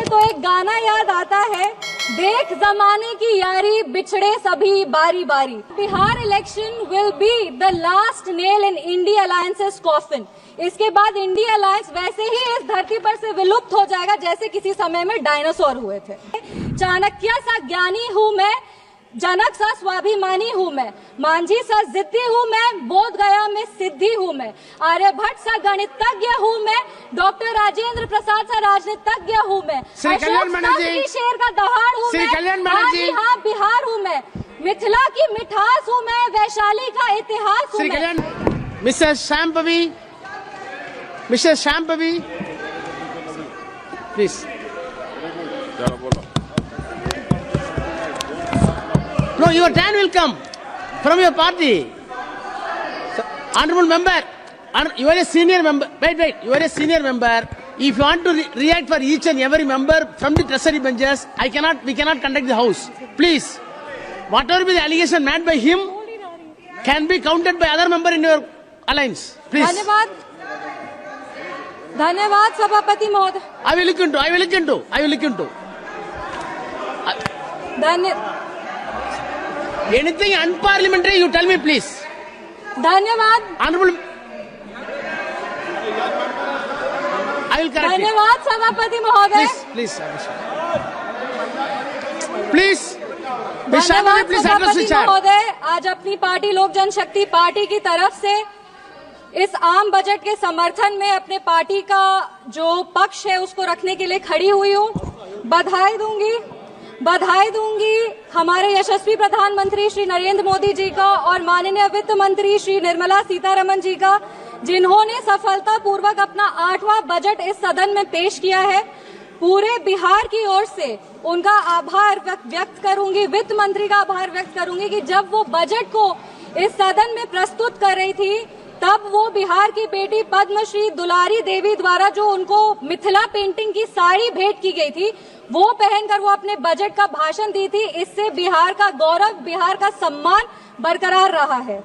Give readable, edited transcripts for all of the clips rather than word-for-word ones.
तो एक गाना याद आता है, देख जमाने की यारी बिछड़े सभी बारी बारी। Bihar election will be the last nail in India alliances coffin. इसके बाद इंडिया अलायंस वैसे ही इस धरती पर से विलुप्त हो जाएगा जैसे किसी समय में डायनासोर हुए थे। चाणक्य सा ज्ञानी हूँ मैं, जनक सा स्वाभिमानी हूँ मैं, मांझी सा जिद्दी हूँ मैं, बोध गया में सिद्धि हूँ मैं, आर्यभट्ट सा गणितज्ञ हूँ मैं, डॉक्टर राजेंद्र प्रसाद सा राजनीतिज्ञ हूँ मैं, अशोक शेर का दहाड़ हूँ मैं, हाँ बिहार हूँ मैं, मिथिला की मिठास हूँ मैं, वैशाली का इतिहास हूँ मैं। Mister Shambhavi please. No, your turn will come from your party. So, honorable member, you are a senior member. Wait, you are a senior member. If you want to react for each and every member from the treasury benches, we cannot conduct the house. Please, whatever be the allegation made by him can be counted by other member in your alliance. Please. धन्यवाद सभापति महोदय। I will look into. Anything unparliamentary, you tell me, please. धन्यवाद। Honorable, I will correct धन्यवाद सभापति महोदय। Please. धन्यवाद सभापति महोदय। आज अपनी पार्टी लोक जनशक्ति पार्टी की तरफ से इस आम बजट के समर्थन में अपने पार्टी का जो पक्ष है उसको रखने के लिए खड़ी हुई हूँ। बधाई दूंगी हमारे यशस्वी प्रधानमंत्री श्री नरेंद्र मोदी जी का और माननीय वित्त मंत्री श्री निर्मला सीतारमण जी का, जिन्होंने सफलतापूर्वक अपना 8वां बजट इस सदन में पेश किया है। पूरे बिहार की ओर से उनका आभार व्यक्त करूंगी, वित्त मंत्री का आभार व्यक्त करूंगी कि जब वो बजट को इस सदन में प्रस्तुत कर रही थी तब वो बिहार की बेटी पद्मश्री दुलारी देवी द्वारा जो उनको मिथिला पेंटिंग की साड़ी भेंट की गई थी वो पहनकर वो अपने बजट का भाषण दी थी। इससे बिहार का गौरव, बिहार का सम्मान बरकरार रहा है।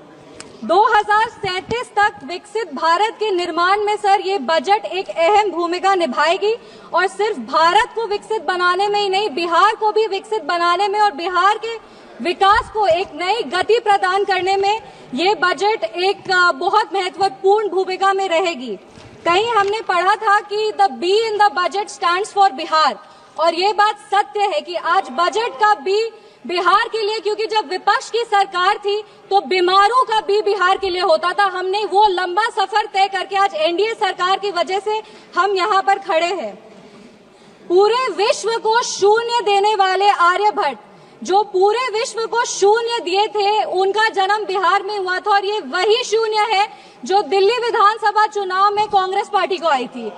2037 तक विकसित भारत के निर्माण में सर ये बजट एक अहम भूमिका निभाएगी और सिर्फ भारत को विकसित बनाने में ही नहीं, बिहार को भी विकसित बनाने में और बिहार के विकास को एक नई गति प्रदान करने में ये बजट एक बहुत महत्वपूर्ण भूमिका में रहेगी। कहीं हमने पढ़ा था कि the be in the budget stands for Bihar, और ये बात सत्य है कि आज बजट का बी बिहार के लिए, क्योंकि जब विपक्ष की सरकार थी तो बीमारों का बी बिहार के लिए होता था। हमने वो लंबा सफर तय करके आज एनडीए सरकार की वजह से हम यहाँ पर खड़े हैं। पूरे विश्व को शून्य देने वाले आर्यभट्ट, जो पूरे विश्व को शून्य दिए थे, उनका जन्म बिहार में हुआ था और ये वही शून्य है जो दिल्ली विधानसभा चुनाव में कांग्रेस पार्टी को आई थी।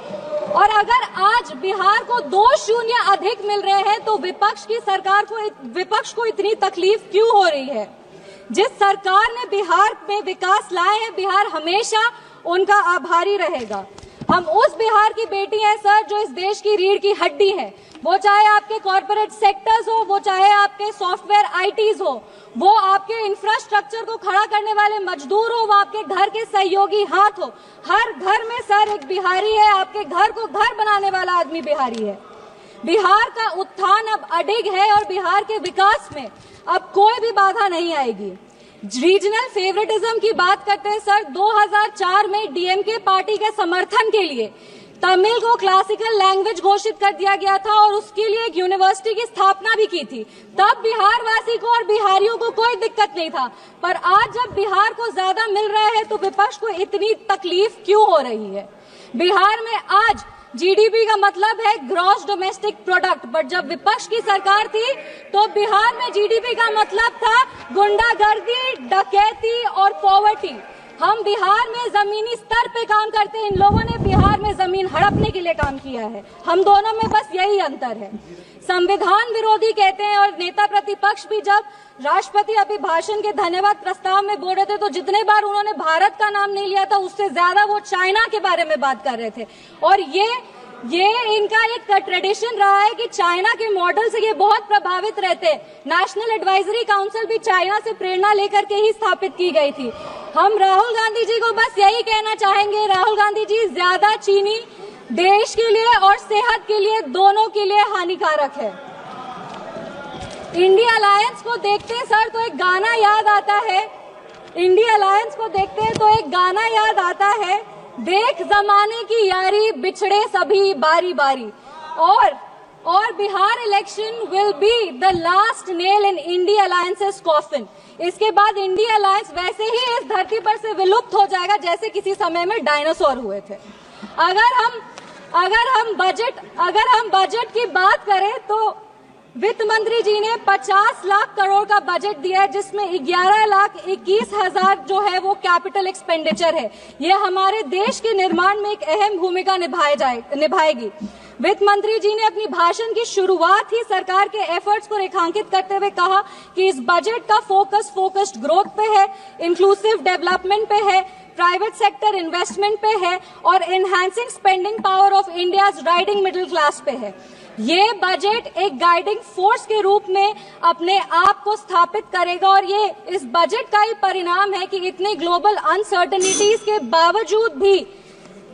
और अगर आज बिहार को 2 शून्य अधिक मिल रहे हैं तो विपक्ष को इतनी तकलीफ क्यों हो रही है? जिस सरकार ने बिहार में विकास लाए हैं, बिहार हमेशा उनका आभारी रहेगा। हम उस बिहार की बेटी हैं सर जो इस देश की रीढ़ की हड्डी है, वो चाहे आपके कॉर्पोरेट सेक्टर्स हो, वो चाहे आपके सॉफ्टवेयर आईटीज हो, वो आपके इंफ्रास्ट्रक्चर को खड़ा करने वाले मजदूर हो, वो आपके घर के सहयोगी हाथ हो। हर घर में सर एक बिहारी है, आपके घर को घर बनाने वाला आदमी बिहारी है। बिहार का उत्थान अब अडिग है और बिहार के विकास में अब कोई भी बाधा नहीं आएगी। रीजनल फेवरेटिज्म की बात करते हैं सर, 2004 में डीएमके पार्टी के समर्थन के लिए तमिल को क्लासिकल लैंग्वेज घोषित कर दिया गया था और उसके लिए एक यूनिवर्सिटी की स्थापना भी की थी। तब बिहार वासी को और बिहारियों को कोई दिक्कत नहीं था, पर आज जब बिहार को ज्यादा मिल रहा है तो विपक्ष को इतनी तकलीफ क्यों हो रही है? बिहार में आज जीडीपी का मतलब है ग्रॉस डोमेस्टिक प्रोडक्ट, बट जब विपक्ष की सरकार थी तो बिहार में जीडीपी का मतलब था गुंडागर्दी, डकैती और पॉवर्टी। हम बिहार में जमीनी स्तर पे काम करते हैं, इन लोगों ने बिहार में जमीन हड़पने के लिए काम किया है। हम दोनों में बस यही अंतर है। संविधान विरोधी कहते हैं और नेता प्रतिपक्ष भी जब राष्ट्रपति अभिभाषण के धन्यवाद प्रस्ताव में बोल रहे थे तो जितने बार उन्होंने भारत का नाम नहीं लिया था उससे ज्यादा वो चाइना के बारे में बात कर रहे थे। और ये इनका एक ट्रेडिशन रहा है कि चाइना के मॉडल से ये बहुत प्रभावित रहते। नेशनल एडवाइजरी काउंसिल भी चाइना से प्रेरणा लेकर के ही स्थापित की गई थी। हम राहुल गांधी जी को बस यही कहना चाहेंगे, राहुल गांधी जी ज्यादा चीनी देश के लिए और सेहत के लिए, दोनों के लिए हानिकारक है। इंडिया अलायंस को देखते हैं सर तो एक गाना याद आता है, इंडिया अलायंस को देखते हैं तो एक गाना याद आता है, देख जमाने की यारी बिछड़े सभी बारी बारी। और Bihar election will be the last nail in India alliances coffin. इसके बाद इंडिया अलायंस वैसे ही इस धरती पर से विलुप्त हो जाएगा जैसे किसी समय में डायनासोर हुए थे। अगर हम बजट की बात करें तो वित्त मंत्री जी ने 50 लाख करोड़ का बजट दिया है, जिसमें 11,21,000 जो है वो कैपिटल एक्सपेंडिचर है। ये हमारे देश के निर्माण में एक अहम भूमिका निभाएगी। वित्त मंत्री जी ने अपनी भाषण की शुरुआत ही सरकार के एफर्ट्स को रेखांकित करते हुए कहा कि इस बजट का फोकस्ड ग्रोथ पे है, इंक्लूसिव डेवलपमेंट पे है, प्राइवेट सेक्टर इन्वेस्टमेंट पे है और enhancing spending power of India's riding middle class पे है। ये बजट एक गाइडिंग फोर्स के रूप में अपने आप को स्थापित करेगा और ये इस बजट का ही परिणाम है कि इतनी ग्लोबल अनसर्टेनिटीज के बावजूद भी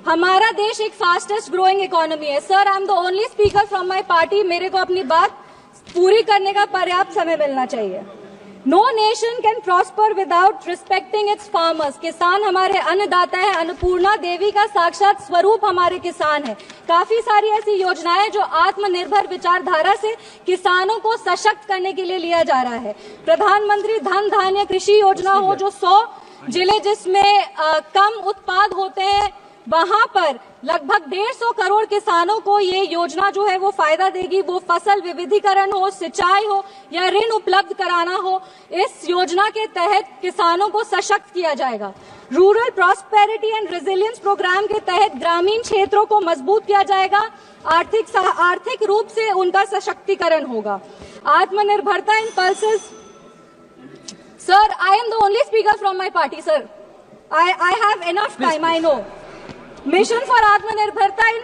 हमारा देश एक फास्टेस्ट ग्रोइंग इकोनॉमी है। Sir, I am the only speaker from my party, मेरे को अपनी बात पूरी करने का पर्याप्त समय मिलना चाहिए। No nation can prosper without respecting its farmers. किसान हमारे अन्नदाता है, अन्नपूर्णा देवी का साक्षात स्वरूप हमारे किसान है। काफी सारी ऐसी योजनाएं जो आत्मनिर्भर विचारधारा से किसानों को सशक्त करने के लिए लिया जा रहा है। प्रधानमंत्री धन धान्य कृषि योजना हो, जो 100 जिले जिसमें कम उत्पाद होते हैं वहां पर लगभग 150 करोड़ किसानों को ये योजना जो है वो फायदा देगी। वो फसल विविधीकरण हो, सिंचाई हो या ऋण उपलब्ध कराना हो, इस योजना के तहत किसानों को सशक्त किया जाएगा। Rural prosperity and resilience programme के तहत ग्रामीण क्षेत्रों को मजबूत किया जाएगा, आर्थिक रूप से उनका सशक्तिकरण होगा। आत्मनिर्भरता in pulses. Sir, I am the only speaker from my party sir, I have enough time, I know. Mission for आत्मनिर्भरता इन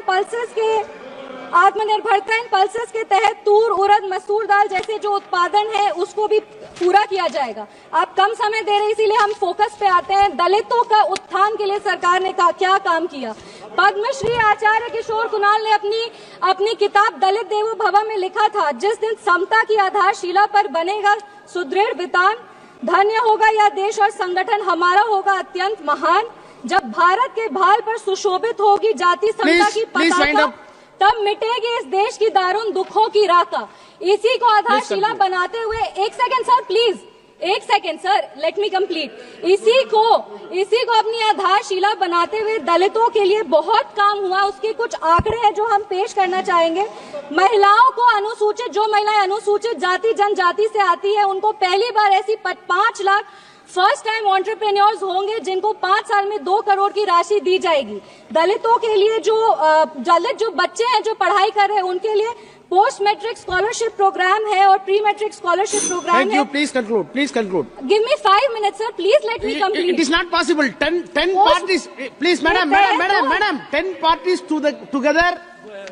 पल्सेस के तहत तूर, उड़द, मसूर दाल जैसे जो उत्पादन है उसको भी पूरा किया जाएगा। आप कम समय दे रहे इसीलिए हम फोकस पे आते हैं। दलितों का उत्थान के लिए सरकार ने क्या काम किया। पद्मश्री आचार्य किशोर कुणाल ने अपनी किताब दलित देवो भव में लिखा था, जिस दिन समता की आधारशिला पर बनेगा सुदृढ़ वितान, धन्य होगा यह देश और संगठन हमारा होगा अत्यंत महान। जब भारत के भाल पर सुशोभित होगी जाति समता की पताका, तब मिटेगी इस देश की दारुण दुखों की राका। इसी को आधारशिला बनाते हुए, एक सेकंड सर प्लीज, एक second sir, let me complete. इसी को अपनी आधारशिला बनाते हुए दलितों के लिए बहुत काम हुआ। उसके कुछ आंकड़े हैं जो हम पेश करना चाहेंगे। महिलाओं को अनुसूचित, जो महिलाएं अनुसूचित जाति जनजाति से आती है, उनको पहली बार ऐसी 5 लाख फर्स्ट टाइम एंटरप्रेन्योर्स होंगे जिनको 5 साल में 2 करोड़ की राशि दी जाएगी। दलितों के लिए जो बच्चे हैं जो पढ़ाई कर रहे हैं उनके लिए पोस्ट मैट्रिक स्कॉलरशिप प्रोग्राम है और प्री मैट्रिक स्कॉलरशिप प्रोग्राम है। Thank you. Please conclude. Give me 5 minutes, sir. Please let me complete. It is not possible. 10 parties. Please, madam. 10 parties together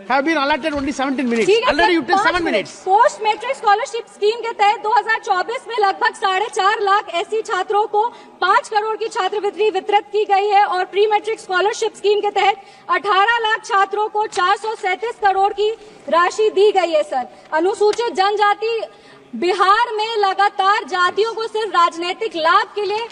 have been allotted only 17 minutes. Already you took 7 minutes. Post matric scholarship scheme के तहत 2024 में लगभग 4.5 लाख ऐसी छात्रों को 5 करोड़ की छात्रवृत्ति वितरित की गई है और प्री मैट्रिक स्कॉलरशिप स्कीम के तहत 18 लाख छात्रों को 437 करोड़ की राशि दी गई है। सर, अनुसूचित जनजाति बिहार में लगातार जातियों को सिर्फ राजनीतिक लाभ के लिए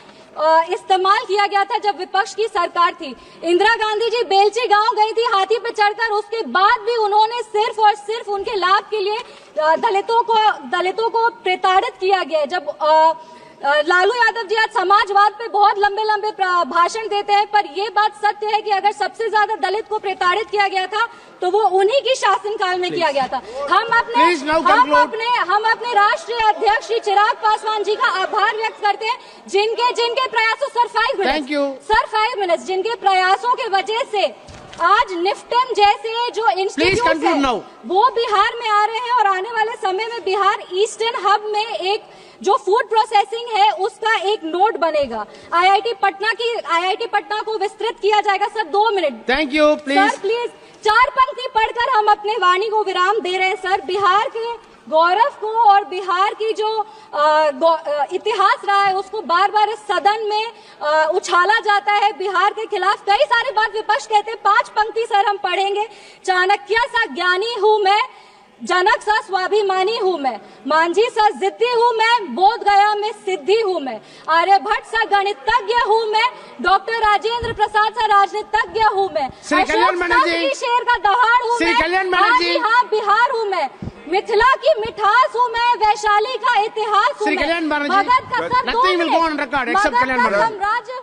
इस्तेमाल किया गया था जब विपक्ष की सरकार थी। इंदिरा गांधी जी बेलची गांव गई थी हाथी पे चढ़कर, उसके बाद भी उन्होंने सिर्फ और सिर्फ उनके लाभ के लिए दलितों को प्रताड़ित किया गया। जब लालू यादव जी आज समाजवाद पे बहुत लंबे भाषण देते हैं, पर ये बात सत्य है कि अगर सबसे ज्यादा दलित को प्रताड़ित किया गया था तो वो उन्हीं की शासनकाल में किया गया था। हम अपने राष्ट्रीय अध्यक्ष श्री चिराग पासवान जी का आभार व्यक्त करते हैं, जिनके प्रयासों सर 5 मिनट्स जिनके प्रयासों के वजह से आज निफ्टन जैसे जो इंस्टीट्यूट है वो बिहार में आ रहे हैं और आने वाले समय में बिहार ईस्टर्न हब में एक जो फूड प्रोसेसिंग है उसका एक नोड बनेगा। आईआईटी पटना को विस्तृत किया जाएगा। Sir 2 minute. Thank you. Please sir please 4 पंक्ति पढ़कर हम अपने वाणी को विराम दे रहे हैं। सर, बिहार के गौरव को और बिहार की जो इतिहास रहा है उसको बार बार इस सदन में उछाला जाता है बिहार के खिलाफ। कई सारी बात विपक्ष कहते हैं, 5 पंक्ति सर हम पढ़ेंगे। चाणक्य सा ज्ञानी हूं मैं, जनक सा स्वाभिमानी हूं मैं, मांझी सा जिद्दी हूं मैं, बोध गया में सिद्धि हूं मैं, आर्यभट्ट सा गणितज्ञ हूं मैं, डॉक्टर राजेंद्र प्रसाद सा राजनीतिज्ञ हूं मैं, श्री कल्याण बनर्जी, शेर का दहाड़ हूं श्री मैं, कल्याण बनर्जी, हाँ बिहार हूं मैं, मिथिला की मिठास हूं मैं, वैशाली का इतिहास हूं श्री मैं, कल्याण बनर्जी, मगध का nothing will go on record except Kalyan Banerjee. साम्राज्य